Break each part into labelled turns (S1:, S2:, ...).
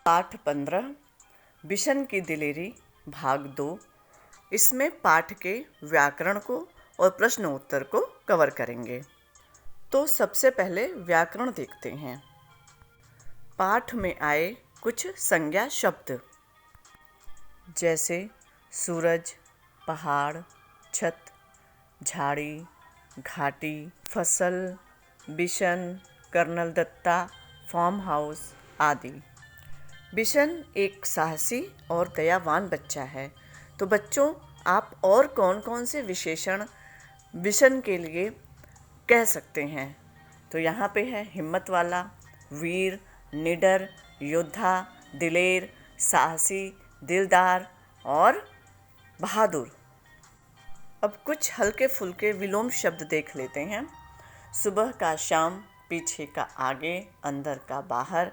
S1: पाठ 15 बिशन की दिलेरी भाग 2। इसमें पाठ के व्याकरण को और प्रश्न उत्तर को कवर करेंगे। तो सबसे पहले व्याकरण देखते हैं। पाठ में आए कुछ संज्ञा शब्द जैसे सूरज, पहाड़, छत, झाड़ी, घाटी, फसल, Bishan, colonel Datta, farm house आदि। बिशन एक साहसी और दयावान बच्चा है। तो बच्चों, आप और कौन कौन से विशेषण बिशन के लिए कह सकते हैं? तो यहाँ पे है हिम्मत वाला, वीर, निडर, योद्धा, दिलेर, साहसी, दिलदार और बहादुर। अब कुछ हल्के फुल्के विलोम शब्द देख लेते हैं। सुबह का शाम, पीछे का आगे, अंदर का बाहर,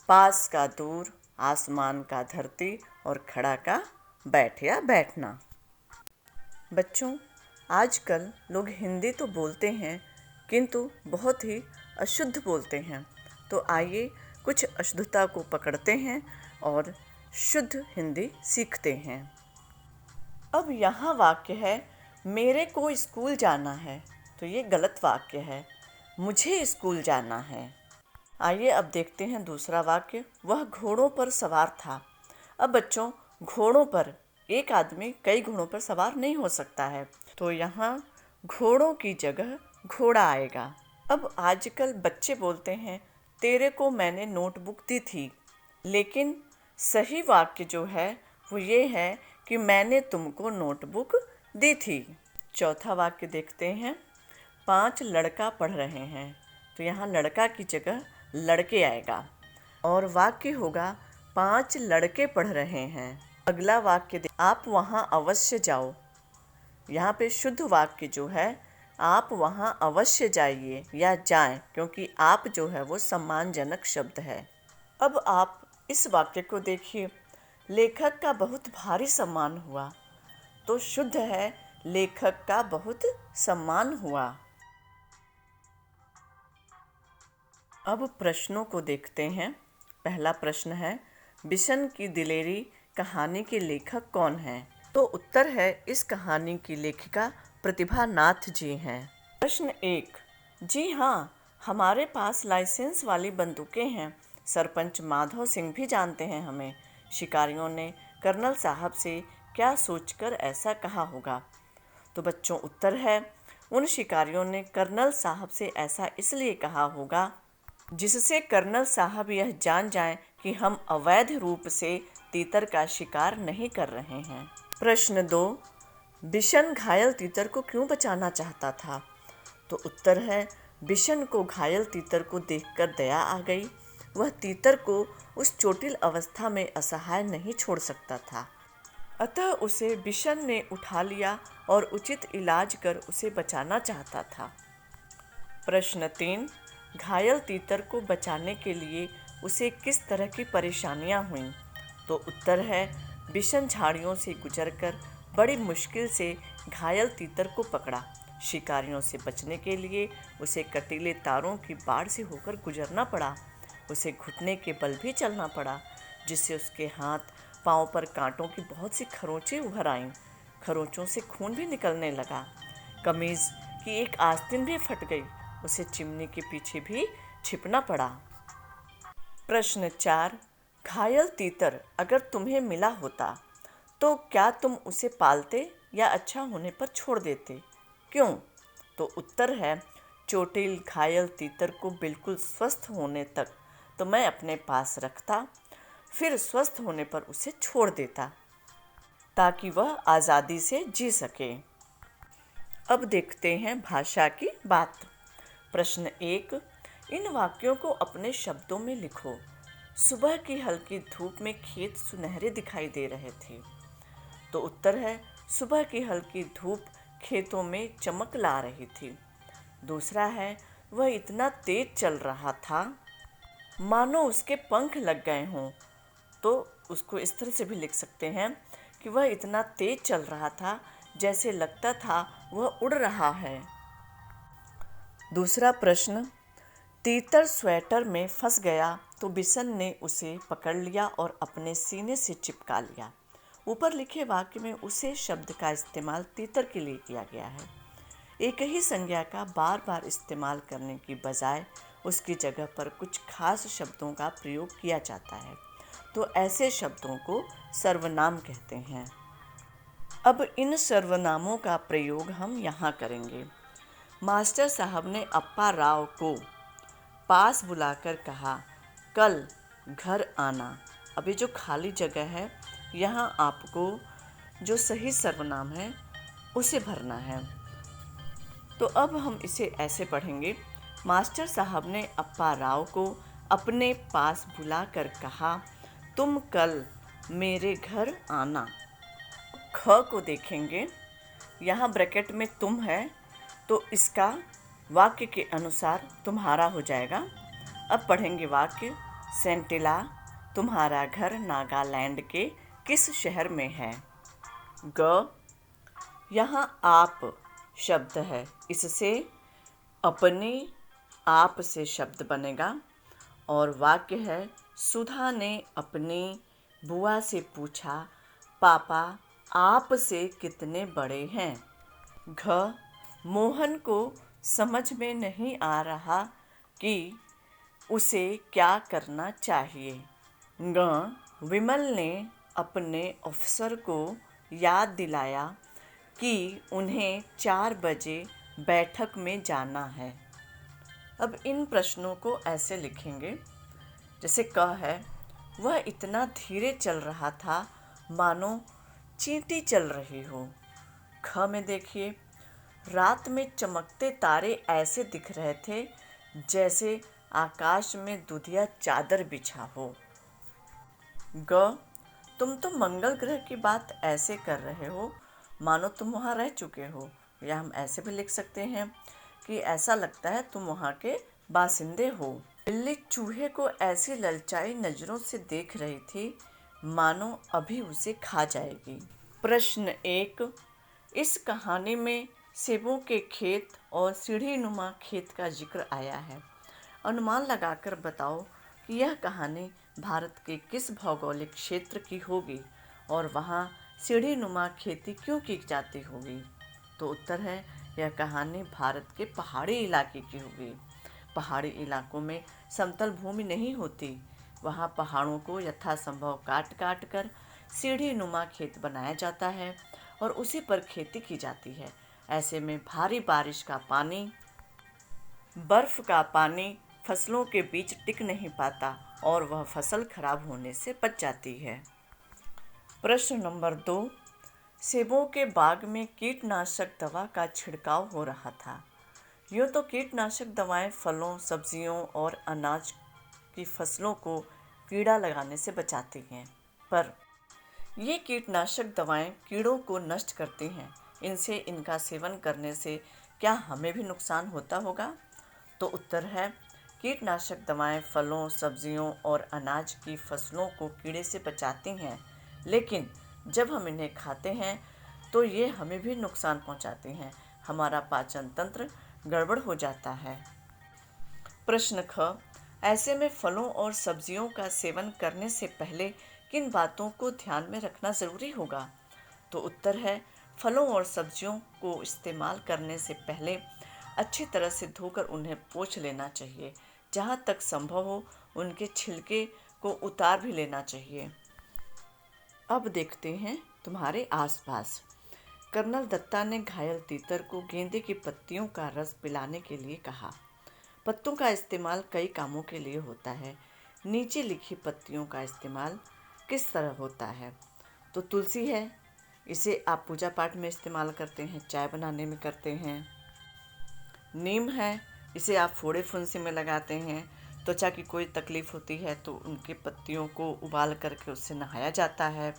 S1: पास का दूर, आसमान का धरती और खड़ा का बैठ या बैठना। बच्चों, आजकल लोग हिंदी तो बोलते हैं किंतु बहुत ही अशुद्ध बोलते हैं। तो आइए कुछ अशुद्धता को पकड़ते हैं और शुद्ध हिंदी सीखते हैं। अब यहाँ वाक्य है, मेरे को स्कूल जाना है। तो ये गलत वाक्य है, मुझे स्कूल जाना है। आइए अब देखते हैं दूसरा वाक्य, वह घोड़ों पर सवार था। अब बच्चों, घोड़ों पर एक आदमी कई घोड़ों पर सवार नहीं हो सकता है, तो यहाँ घोड़ों की जगह घोड़ा आएगा। अब आजकल बच्चे बोलते हैं, तेरे को मैंने नोटबुक दी थी, लेकिन सही वाक्य जो है वो ये है कि मैंने तुमको नोटबुक दी थी। चौथा वाक्य देखते हैं, 5 लड़का पढ़ रहे हैं। तो यहाँ लड़का की जगह लड़के आएगा और वाक्य होगा 5 लड़के पढ़ रहे हैं। अगला वाक्य आप वहाँ अवश्य जाओ। यहाँ पे शुद्ध वाक्य जो है, आप वहाँ अवश्य जाइए या जाएं, क्योंकि आप जो है वो सम्मानजनक शब्द है। अब आप इस वाक्य को देखिए, लेखक का बहुत भारी सम्मान हुआ। तो शुद्ध है, लेखक का बहुत सम्मान हुआ। अब प्रश्नों को देखते हैं। पहला प्रश्न है, बिशन की दिलेरी कहानी के लेखक कौन हैं? तो उत्तर है, इस कहानी की लेखिका प्रतिभा नाथ जी हैं। प्रश्न 1, जी हाँ, हमारे पास लाइसेंस वाली बंदूकें हैं। सरपंच माधव सिंह भी जानते हैं हमें। शिकारियों ने कर्नल साहब से क्या सोचकर ऐसा कहा होगा? तो बच्चों, उत्तर है, उन शिकारियों ने कर्नल साहब से ऐसा इसलिए कहा होगा जिससे कर्नल साहब यह जान जाएं कि हम अवैध रूप से तीतर का शिकार नहीं कर रहे हैं। प्रश्न 2, बिशन घायल तीतर को क्यों बचाना चाहता था? तो उत्तर है, बिशन को घायल तीतर को देखकर दया आ गई। वह तीतर को उस चोटिल अवस्था में असहाय नहीं छोड़ सकता था, अतः उसे बिशन ने उठा लिया और उचित इलाज कर उसे बचाना चाहता था। प्रश्न 3, घायल तीतर को बचाने के लिए उसे किस तरह की परेशानियां हुईं? तो उत्तर है, बिशन झाड़ियों से गुजरकर बड़ी मुश्किल से घायल तीतर को पकड़ा। शिकारियों से बचने के लिए उसे कटीले तारों की बाढ़ से होकर गुजरना पड़ा। उसे घुटने के बल भी चलना पड़ा, जिससे उसके हाथ पाँव पर कांटों की बहुत सी खरोंचें उभर आईं। खरोंचों से खून भी निकलने लगा। कमीज की एक आस्तीन भी फट गई। उसे चिमनी के पीछे भी छिपना पड़ा। प्रश्न 4, घायल तीतर अगर तुम्हें मिला होता तो क्या तुम उसे पालते या अच्छा होने पर छोड़ देते? क्यों? तो उत्तर है, चोटिल घायल तीतर को बिल्कुल स्वस्थ होने तक तो मैं अपने पास रखता, फिर स्वस्थ होने पर उसे छोड़ देता ताकि वह आज़ादी से जी सके। अब देखते हैं भाषा की बात। प्रश्न 1, इन वाक्यों को अपने शब्दों में लिखो। सुबह की हल्की धूप में खेत सुनहरे दिखाई दे रहे थे। तो उत्तर है, सुबह की हल्की धूप खेतों में चमक ला रही थी। दूसरा है, वह इतना तेज चल रहा था मानो उसके पंख लग गए हों। तो उसको इस तरह से भी लिख सकते हैं कि वह इतना तेज चल रहा था जैसे लगता था वह उड़ रहा है। दूसरा प्रश्न, तीतर स्वेटर में फंस गया तो बिशन ने उसे पकड़ लिया और अपने सीने से चिपका लिया। ऊपर लिखे वाक्य में उसे शब्द का इस्तेमाल तीतर के लिए किया गया है। एक ही संज्ञा का बार बार इस्तेमाल करने की बजाय उसकी जगह पर कुछ खास शब्दों का प्रयोग किया जाता है, तो ऐसे शब्दों को सर्वनाम कहते हैं। अब इन सर्वनामों का प्रयोग हम यहाँ करेंगे। मास्टर साहब ने अप्पा राव को पास बुलाकर कहा, कल घर आना। अब ये जो खाली जगह है, यहाँ आपको जो सही सर्वनाम है उसे भरना है। तो अब हम इसे ऐसे पढ़ेंगे। मास्टर साहब ने अप्पा राव को अपने पास बुलाकर कहा, तुम कल मेरे घर आना। ख को देखेंगे, यहाँ ब्रैकेट में तुम है तो इसका वाक्य के अनुसार तुम्हारा हो जाएगा। अब पढ़ेंगे वाक्य। सेंटिला, तुम्हारा घर नागालैंड के किस शहर में है? ग, यहाँ आप शब्द है, इससे अपने आप से शब्द बनेगा और वाक्य है, सुधा ने अपनी बुआ से पूछा, पापा आप से कितने बड़े हैं? घ, मोहन को समझ में नहीं आ रहा कि उसे क्या करना चाहिए। ग, विमल ने अपने अफसर को याद दिलाया कि उन्हें 4 बजे बैठक में जाना है। अब इन प्रश्नों को ऐसे लिखेंगे। जैसे क है, वह इतना धीरे चल रहा था मानो चींटी चल रही हो। ख में देखिए, रात में चमकते तारे ऐसे दिख रहे थे जैसे आकाश में दुधिया चादर बिछा हो। ग, तुम तो मंगल ग्रह की बात ऐसे कर रहे हो मानो तुम वहाँ रह चुके हो। या हम ऐसे भी लिख सकते हैं कि ऐसा लगता है तुम वहाँ के बासिंदे हो। बिल्ली चूहे को ऐसी ललचाई नजरों से देख रही थी मानो अभी उसे खा जाएगी। प्रश्न 1, इस कहानी में सेबों के खेत और सीढ़ी नुमा खेत का जिक्र आया है। अनुमान लगाकर बताओ कि यह कहानी भारत के किस भौगोलिक क्षेत्र की होगी और वहाँ सीढ़ी नुमा खेती क्यों की जाती होगी? तो उत्तर है, यह कहानी भारत के पहाड़ी इलाके की होगी। पहाड़ी इलाकों में समतल भूमि नहीं होती, वहाँ पहाड़ों को यथासंभव काट काट कर सीढ़ी नुमा खेत बनाया जाता है और उसी पर खेती की जाती है। ऐसे में भारी बारिश का पानी, बर्फ का पानी फसलों के बीच टिक नहीं पाता और वह फसल खराब होने से बच जाती है। प्रश्न नंबर 2, सेबों के बाग में कीटनाशक दवा का छिड़काव हो रहा था। यूँ तो कीटनाशक दवाएं फलों, सब्जियों और अनाज की फसलों को कीड़ा लगाने से बचाती हैं, पर ये कीटनाशक दवाएं कीड़ों को नष्ट करती हैं। इनसे इनका सेवन करने से क्या हमें भी नुकसान होता होगा? तो उत्तर है, कीटनाशक दवाएं फलों, सब्जियों और अनाज की फसलों को कीड़े से बचाती हैं, लेकिन जब हम इन्हें खाते हैं तो ये हमें भी नुकसान पहुंचाती हैं। हमारा पाचन तंत्र गड़बड़ हो जाता है। प्रश्न ख, ऐसे में फलों और सब्जियों का सेवन करने से पहले किन बातों को ध्यान में रखना ज़रूरी होगा? तो उत्तर है, फलों और सब्जियों को इस्तेमाल करने से पहले अच्छी तरह से धोकर उन्हें पोंछ लेना चाहिए। जहाँ तक संभव हो उनके छिलके को उतार भी लेना चाहिए। अब देखते हैं तुम्हारे आसपास। कर्नल दत्ता ने घायल तीतर को गेंदे की पत्तियों का रस पिलाने के लिए कहा। पत्तों का इस्तेमाल कई कामों के लिए होता है। नीचे लिखी पत्तियों का इस्तेमाल किस तरह होता है? तो तुलसी है, इसे आप पूजा पाठ में इस्तेमाल करते हैं, चाय बनाने में करते हैं। नीम है, इसे आप फोड़े फुंसी में लगाते हैं। त्वचा की कोई तकलीफ़ होती है तो उनके पत्तियों को उबाल करके उससे नहाया जाता है।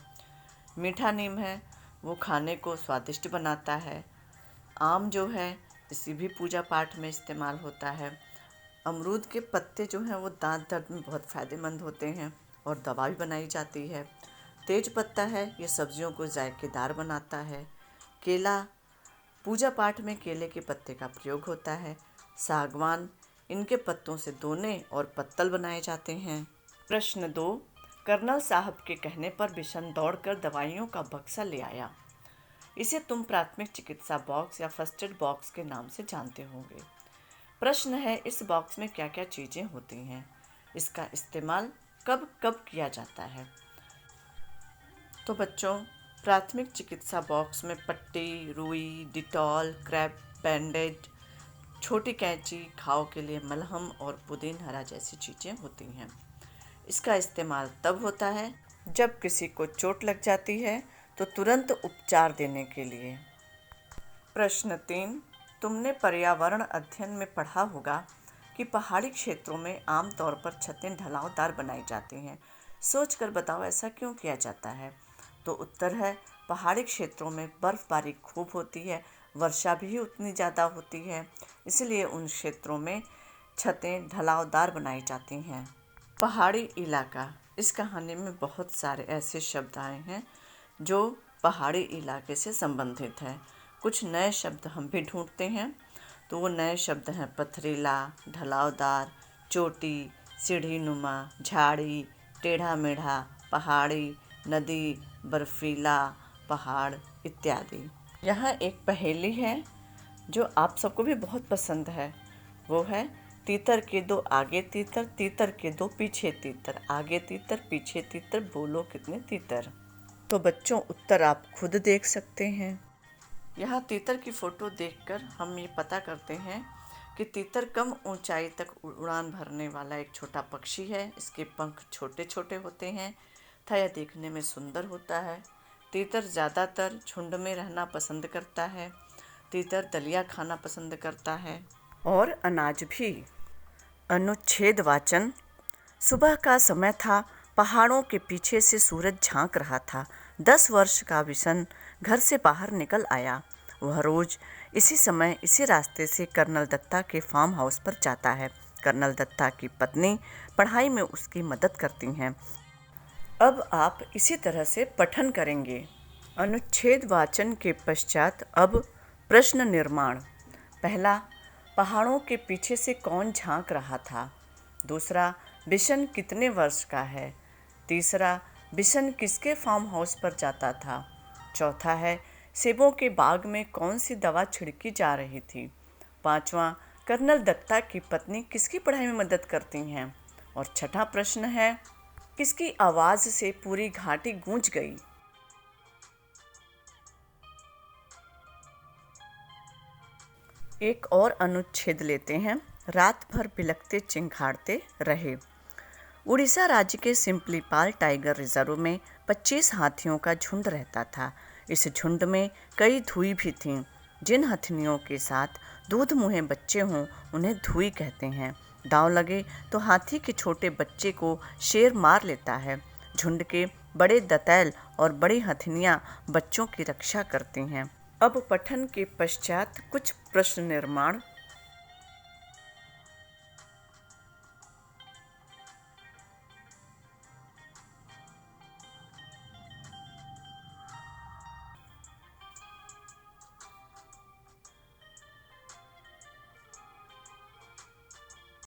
S1: मीठा नीम है, वो खाने को स्वादिष्ट बनाता है। आम जो है, इसी भी पूजा पाठ में इस्तेमाल होता है। अमरूद के पत्ते जो हैं वो दांत दर्द में बहुत फ़ायदेमंद होते हैं और दवा भी बनाई जाती है। तेज पत्ता है, ये सब्जियों को जायकेदार बनाता है। केला, पूजा पाठ में केले के पत्ते का प्रयोग होता है। सागवान इनके पत्तों से दोने और पत्तल बनाए जाते हैं। प्रश्न 2, कर्नल साहब के कहने पर बिशन दौड़कर दवाइयों का बक्सा ले आया। इसे तुम प्राथमिक चिकित्सा बॉक्स या फर्स्ट एड बॉक्स के नाम से जानते होंगे। प्रश्न है, इस बॉक्स में क्या क्या चीज़ें होती हैं, इसका इस्तेमाल कब कब किया जाता है। तो बच्चों, प्राथमिक चिकित्सा बॉक्स में पट्टी, रुई, डिटॉल, क्रैप बैंडेज, छोटी कैंची, घाव के लिए मलहम और पुदीन हरा जैसी चीज़ें होती हैं। इसका इस्तेमाल तब होता है जब किसी को चोट लग जाती है तो तुरंत उपचार देने के लिए। प्रश्न 3, तुमने पर्यावरण अध्ययन में पढ़ा होगा कि पहाड़ी क्षेत्रों में आमतौर पर छतें ढलावदार बनाई जाती हैं। सोचकर बताओ ऐसा क्यों किया जाता है। तो उत्तर है, पहाड़ी क्षेत्रों में बर्फबारी खूब होती है, वर्षा भी उतनी ज़्यादा होती है, इसलिए उन क्षेत्रों में छतें ढलावदार बनाई जाती हैं। पहाड़ी इलाका, इस कहानी में बहुत सारे ऐसे शब्द आए हैं जो पहाड़ी इलाके से संबंधित हैं। कुछ नए शब्द हम भी ढूंढते हैं। तो वो नए शब्द हैं पथरीला, ढलावदार, चोटी, सीढ़ी नुमा, झाड़ी, टेढ़ा मेढ़ा, पहाड़ी, नदी, बर्फीला पहाड़ इत्यादि। यहाँ एक पहेली है जो आप सबको भी बहुत पसंद है। वो है, तीतर के दो आगे तीतर, तीतर के दो पीछे तीतर, आगे तीतर पीछे तीतर, बोलो कितने तीतर। तो बच्चों, उत्तर आप खुद देख सकते हैं। यहाँ तीतर की फ़ोटो देखकर हम ये पता करते हैं कि तीतर कम ऊंचाई तक उड़ान भरने वाला एक छोटा पक्षी है। इसके पंख छोटे छोटे होते हैं तथा यह देखने में सुंदर होता है। तीतर ज़्यादातर झुंड में रहना पसंद करता है। तीतर दलिया खाना पसंद करता है और अनाज भी। अनुच्छेद वाचन। सुबह का समय था, पहाड़ों के पीछे से सूरज झांक रहा था। 10 वर्ष का विशन घर से बाहर निकल आया। वह रोज इसी समय इसी रास्ते से कर्नल दत्ता के फार्म हाउस पर जाता है। कर्नल दत्ता की पत्नी पढ़ाई में उसकी मदद करती हैं। अब आप इसी तरह से पठन करेंगे। अनुच्छेद वाचन के पश्चात अब प्रश्न निर्माण। पहला, पहाड़ों के पीछे से कौन झांक रहा था। दूसरा, बिशन कितने वर्ष का है। तीसरा, बिशन किसके फार्म हाउस पर जाता था। चौथा है, सेबों के बाग में कौन सी दवा छिड़की जा रही थी। पांचवा, कर्नल दत्ता की पत्नी किसकी पढ़ाई में मदद करती हैं। और छठा प्रश्न है, किसकी आवाज़ से पूरी घाटी गूंज गई। एक और अनुच्छेद लेते हैं। रात भर बिलखते चिंघाड़ते रहे। उड़ीसा राज्य के सिम्पलीपाल टाइगर रिजर्व में 25 हाथियों का झुंड रहता था। इस झुंड में कई धुई भी थीं। जिन हथिनियों के साथ दूध मुहे बच्चे हों उन्हें धुई कहते हैं। दांव लगे तो हाथी के छोटे बच्चे को शेर मार लेता है। झुंड के बड़े दंतैल और बड़ी हथिनियाँ बच्चों की रक्षा करती हैं। अब पठन के पश्चात कुछ प्रश्न निर्माण